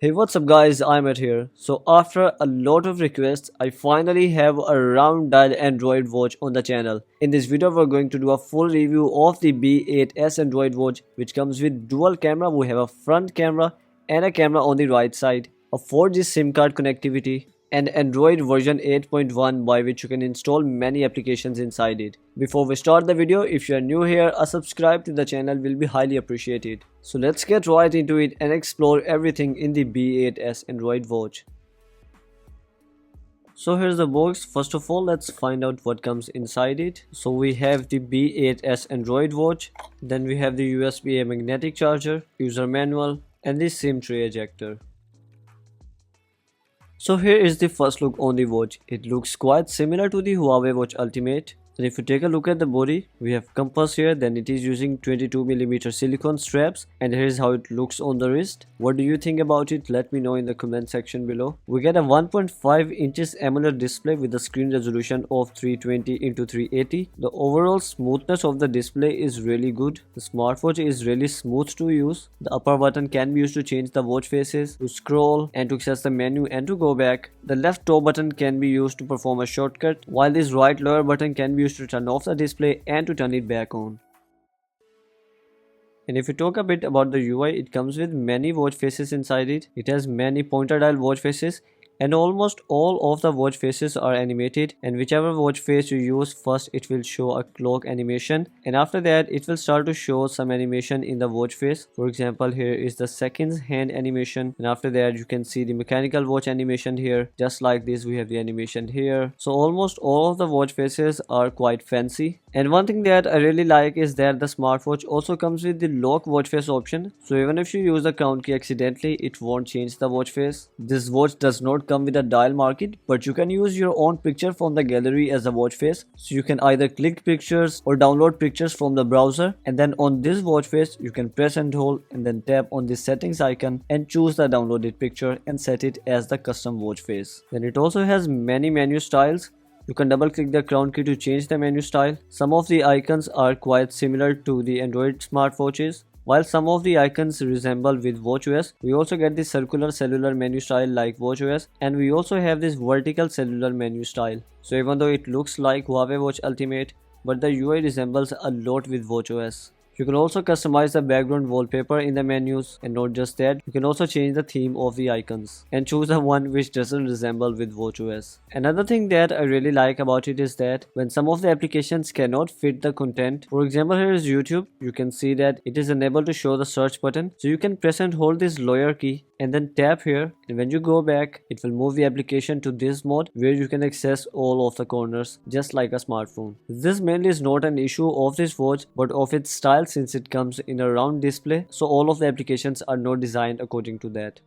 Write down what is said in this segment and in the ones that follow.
Hey, what's up guys, iMAT here. So after a lot of requests, I finally have a round dial Android watch on the channel. In this video, we're going to do a full review of the B8S Android watch, which comes with dual camera. We have a front camera and a camera on the right side, a 4G SIM card connectivity, and Android version 8.1 by which you can install many applications inside it. Before we start the video, if you are new here, a subscribe to the channel will be highly appreciated. So let's get right into it and explore everything in the B8S Android watch. So here's the box. First of all, let's find out what comes inside it. So we have the B8S Android watch, then we have the USB-A magnetic charger, user manual, and the SIM tray ejector. So here is the first look on the watch. It looks quite similar to the Huawei Watch Ultimate. And if you take a look at the body, we have compass here, then it is using 22mm silicone straps, and here is how it looks on the wrist. What do you think about it? Let me know in the comment section below. We get a 1.5 inches AMOLED display with a screen resolution of 320x380. The overall smoothness of the display is really good. The smartwatch is really smooth to use. The upper button can be used to change the watch faces, to scroll, and to access the menu and to go back. The left top button can be used to perform a shortcut, while this right lower button can be used to turn off the display and to turn it back on. And if you talk a bit about the UI, it comes with many watch faces inside it. It has many pointer dial watch faces, and almost all of the watch faces are animated, and whichever watch face you use first, it will show a clock animation, and after that it will start to show some animation in the watch face. For example, here is the seconds hand animation, and after that you can see the mechanical watch animation here. Just like this, we have the animation here. So almost all of the watch faces are quite fancy. And one thing that I really like is that the smartwatch also comes with the lock watch face option. So even if you use the crown key accidentally, it won't change the watch face. This watch does not come with a dial market, but you can use your own picture from the gallery as a watch face. So you can either click pictures or download pictures from the browser, and then on this watch face you can press and hold and then tap on the settings icon and choose the downloaded picture and set it as the custom watch face. Then it also has many menu styles. You can double click the crown key to change the menu style. Some of the icons are quite similar to the Android smartwatches, while some of the icons resemble with watchOS. We also get the circular cellular menu style like watchOS, and we also have this vertical cellular menu style. So even though it looks like Huawei Watch Ultimate, but the UI resembles a lot with watchOS. You can also customize the background wallpaper in the menus, and not just that, you can also change the theme of the icons and choose the one which doesn't resemble with watchOS. Another thing that I really like about it is that when some of the applications cannot fit the content, for example here is YouTube, you can see that it is unable to show the search button. So you can press and hold this lower key and then tap here, and when you go back it will move the application to this mode where you can access all of the corners just like a smartphone. This mainly is not an issue of this watch but of its style, since it comes in a round display, so all of the applications are not designed according to that.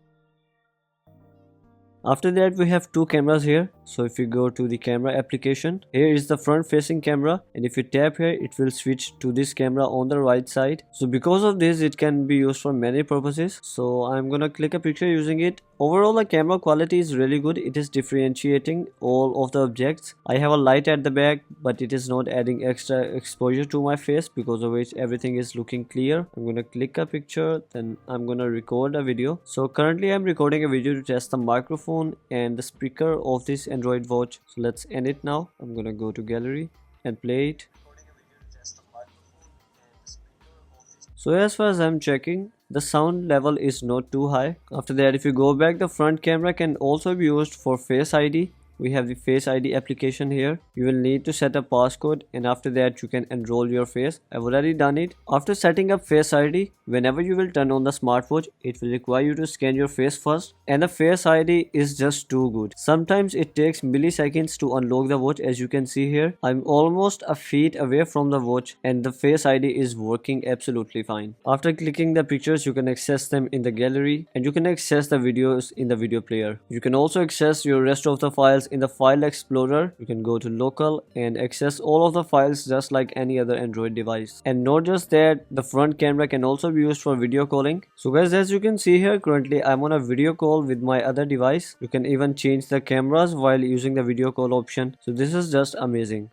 After that we have two cameras here. So if you go to the camera application, here is the front facing camera, and if you tap here it will switch to this camera on the right side. So because of this it can be used for many purposes. So I'm gonna click a picture using it. Overall the camera quality is really good. It is differentiating all of the objects. I have a light at the back, but it is not adding extra exposure to my face, because of which everything is looking clear. I'm gonna click a picture, then I'm gonna record a video. So currently I'm recording a video to test the microphone and the speaker of this Android watch. So let's end it now. I'm gonna go to gallery and play it. So as far as I'm checking, the sound level is not too high. After that, if you go back, the front camera can also be used for Face ID. We have the Face ID application here. You will need to set a passcode, and after that you can enroll your face. I've already done it. After setting up Face ID, whenever you will turn on the smartwatch, it will require you to scan your face first, and the Face ID is just too good. Sometimes it takes milliseconds to unlock the watch. As you can see here, I'm almost a feet away from the watch and the Face ID is working absolutely fine. After clicking the pictures, you can access them in the gallery, and you can access the videos in the video player. You can also access your rest of the files in the file explorer. You can go to local and access all of the files just like any other Android device. And not just that, the front camera can also be used for video calling. So guys, as you can see here, currently I'm on a video call with my other device. You can even change the cameras while using the video call option. So this is just amazing.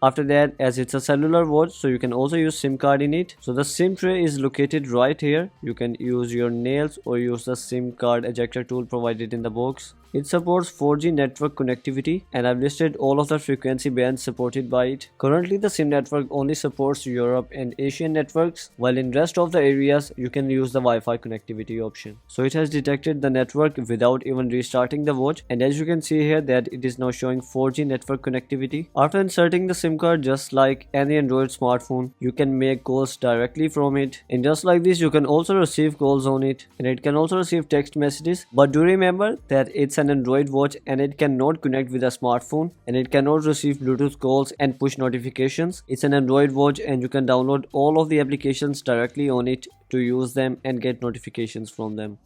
After that, as it's a cellular watch, so you can also use SIM card in it. So the SIM tray is located right here. You can use your nails or use the SIM card ejector tool provided in the box. It supports 4G network connectivity, and I've listed all of the frequency bands supported by it. Currently, the SIM network only supports Europe and Asian networks, while in rest of the areas, you can use the Wi-Fi connectivity option. So it has detected the network without even restarting the watch, and as you can see here that it is now showing 4G network connectivity. After inserting the SIM card, just like any Android smartphone, you can make calls directly from it, and just like this, you can also receive calls on it, and it can also receive text messages. But do remember that it's an Android watch and it cannot connect with a smartphone, and it cannot receive Bluetooth calls and push notifications. It's an Android watch and you can download all of the applications directly on it to use them and get notifications from them.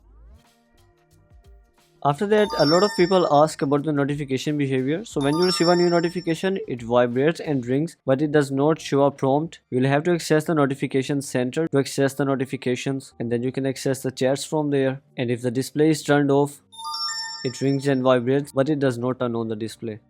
After that, a lot of people ask about the notification behavior. So when you receive a new notification, it vibrates and rings, but it does not show a prompt. You will have to access the notification center to access the notifications, and then you can access the chats from there. And if the display is turned off, it rings and vibrates, but it does not turn on the display.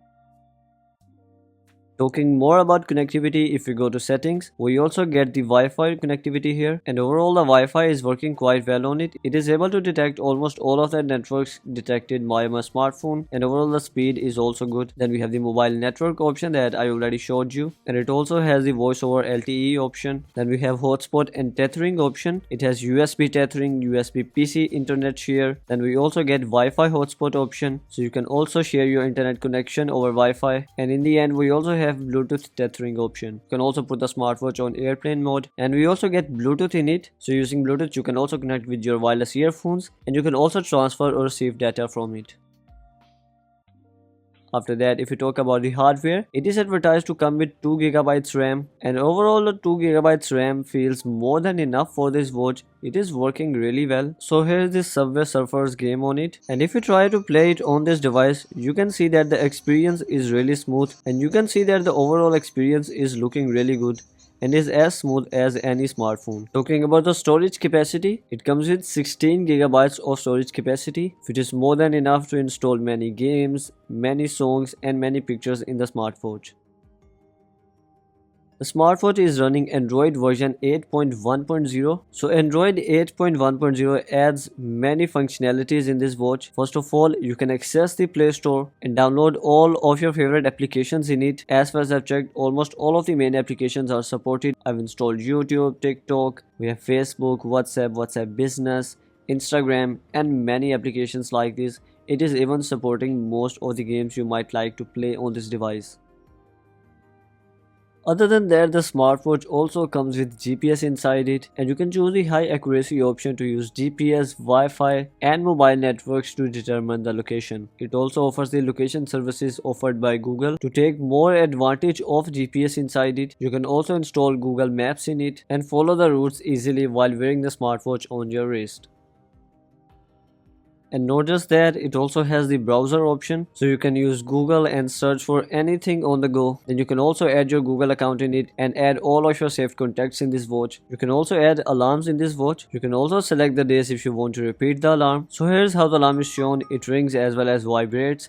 Talking more about connectivity, if we go to settings, we also get the Wi-Fi connectivity here, and overall the Wi-Fi is working quite well on it. It is able to detect almost all of the networks detected by my smartphone, and overall the speed is also good. Then we have the mobile network option that I already showed you, and it also has the voice over LTE option. Then we have hotspot and tethering option. It has USB tethering, USB PC internet share. Then we also get Wi-Fi hotspot option, so you can also share your internet connection over Wi-Fi. And in the end, we also have Bluetooth tethering option. You can also put the smartwatch on airplane mode, and we also get Bluetooth in it. So using Bluetooth, you can also connect with your wireless earphones, and you can also transfer or receive data from it. After that, if we talk about the hardware, it is advertised to come with 2GB RAM, and overall the 2GB RAM feels more than enough for this watch. It is working really well. So here is this Subway Surfers game on it, and if you try to play it on this device, you can see that the experience is really smooth, and you can see that the overall experience is looking really good and is as smooth as any smartphone. Talking about the storage capacity, it comes with 16GB of storage capacity, which is more than enough to install many games, many songs and many pictures in the smartwatch. The smartwatch is running Android version 8.1.0. So Android 8.1.0 adds many functionalities in this watch. First of all, you can access the Play Store and download all of your favorite applications in it. As far as I've checked, almost all of the main applications are supported. I've installed YouTube, TikTok, we have Facebook, WhatsApp, WhatsApp Business, Instagram and many applications like this. It is even supporting most of the games you might like to play on this device. Other than that, the smartwatch also comes with GPS inside it, and you can choose the high accuracy option to use GPS, Wi-Fi and mobile networks to determine the location. It also offers the location services offered by Google to take more advantage of GPS inside it. You can also install Google Maps in it and follow the routes easily while wearing the smartwatch on your wrist. And not just that, it also has the browser option, so you can use Google and search for anything on the go. Then you can also add your Google account in it and add all of your saved contacts in this watch. You can also add alarms in this watch. You can also select the days if you want to repeat the alarm. So here's how the alarm is shown. It rings as well as vibrates,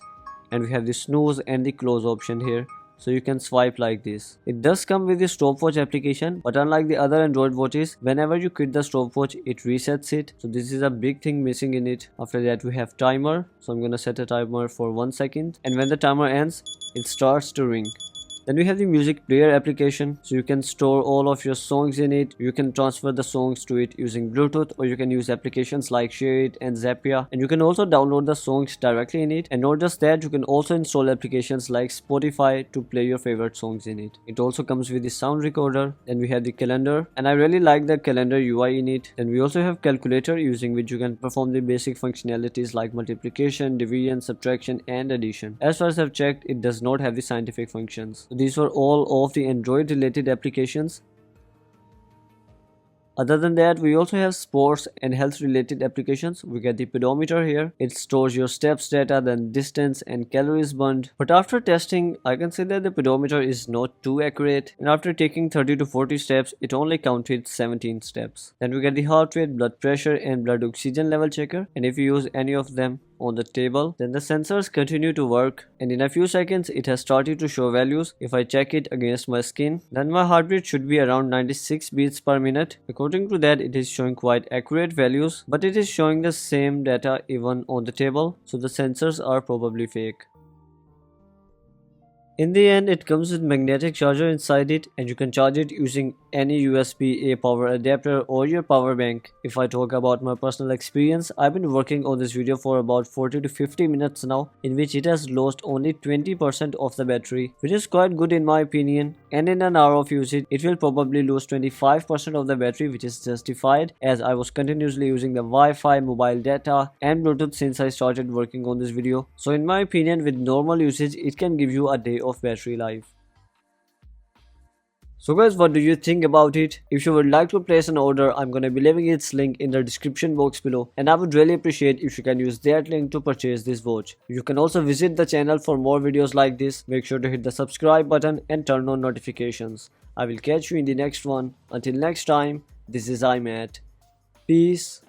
and we have the snooze and the close option here. So you can swipe like this. It does come with the stopwatch application, but unlike the other Android watches, whenever you quit the stopwatch, it resets it. So this is a big thing missing in it. After that, we have timer. So I'm gonna set a timer for 1 second, and when the timer ends, it starts to ring. Then we have the music player application, so you can store all of your songs in it. You can transfer the songs to it using Bluetooth, or you can use applications like ShareIt and Zapier, and you can also download the songs directly in it. And not just that, you can also install applications like Spotify to play your favorite songs in it. It also comes with the sound recorder. Then we have the calendar, and I really like the calendar UI in it. Then we also have calculator, using which you can perform the basic functionalities like multiplication, division, subtraction and addition. As far as I've checked, it does not have the scientific functions. So these were all of the Android related applications. Other than that, we also have sports and health related applications. We get the pedometer here. It stores your steps data, then distance and calories burned. But after testing, I can say that the pedometer is not too accurate. And after taking 30 to 40 steps, it only counted 17 steps. Then we get the heart rate, blood pressure and blood oxygen level checker. And if you use any of them, on the table. Then the sensors continue to work, and in a few seconds it has started to show values. If I check it against my skin, then my heart rate should be around 96 beats per minute. According to that, it is showing quite accurate values, but it is showing the same data even on the table, so the sensors are probably fake. In the end, it comes with magnetic charger inside it, and you can charge it using any USB-A power adapter or your power bank. If I talk about my personal experience, I've been working on this video for about 40 to 50 minutes now, in which it has lost only 20% of the battery, which is quite good in my opinion, and in an hour of usage, it will probably lose 25% of the battery, which is justified as I was continuously using the Wi-Fi, mobile data and Bluetooth since I started working on this video. So in my opinion, with normal usage, it can give you a day of battery life. So guys, what do you think about it? If you would like to place an order, I'm gonna be leaving its link in the description box below, and I would really appreciate if you can use that link to purchase this watch. You can also visit the channel for more videos like this. Make sure to hit the subscribe button and turn on notifications. I will catch you in the next one. Until next time, this is iMAT. Peace.